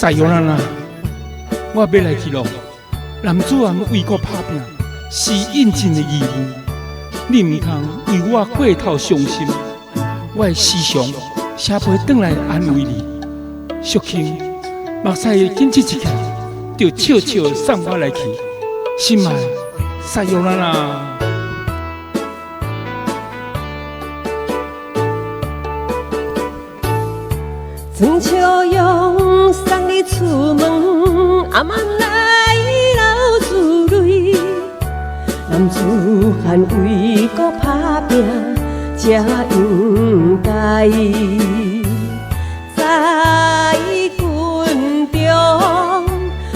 撒由那拉，我要来去咯。男子汉为国打拼，是应尽的义务。你唔通为我过头伤心，我会时常写批转来安慰你。淑卿，目屎紧接一起，就悄悄送我来去。心爱，撒由那拉。庄秋阳送你出门，阿妈来流珠泪。男子汉为国打拼，才应该。在军中，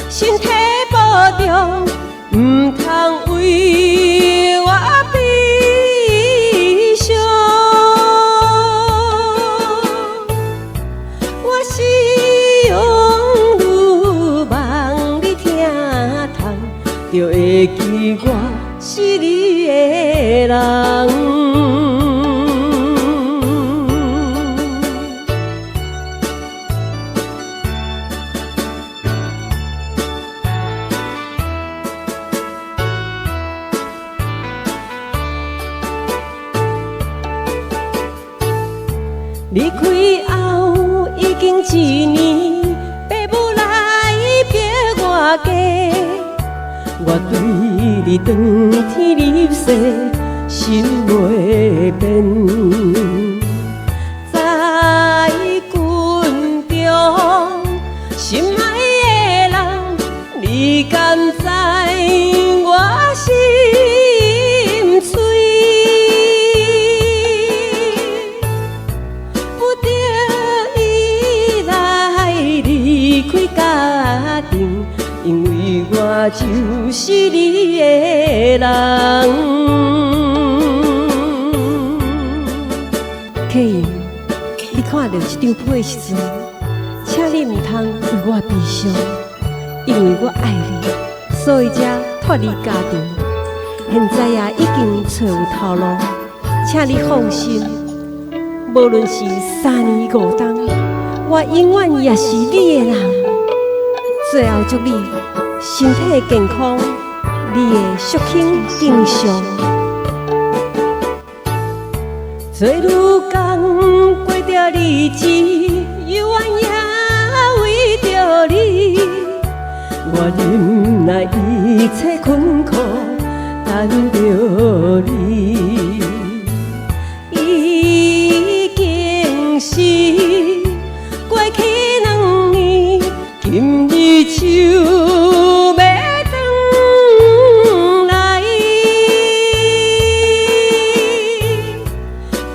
身体保重，唔通为我悲伤。我是用路望你疼痛，就会记我是你的人。离开后已经一年，父母来逼我嫁，我对你长天立誓，心袂变。在军中，心爱的人，你敢知我心碎？家庭，因为我就是你的人。客人，你看到这张被时阵，请你唔通为我悲伤，因为我爱你，所以才脱离家庭。现在也已经找有头路，请你放心，无论是3年5冬，我永远也是你的人。最后祝你身体健康，你的淑卿敬上。做女工过着日子，犹原也为着你，我忍耐一切困苦，等着你。已经是过去2年，今日就要转来，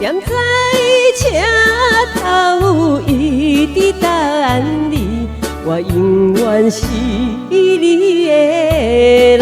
踮在车头一直等你，我永远是你的人。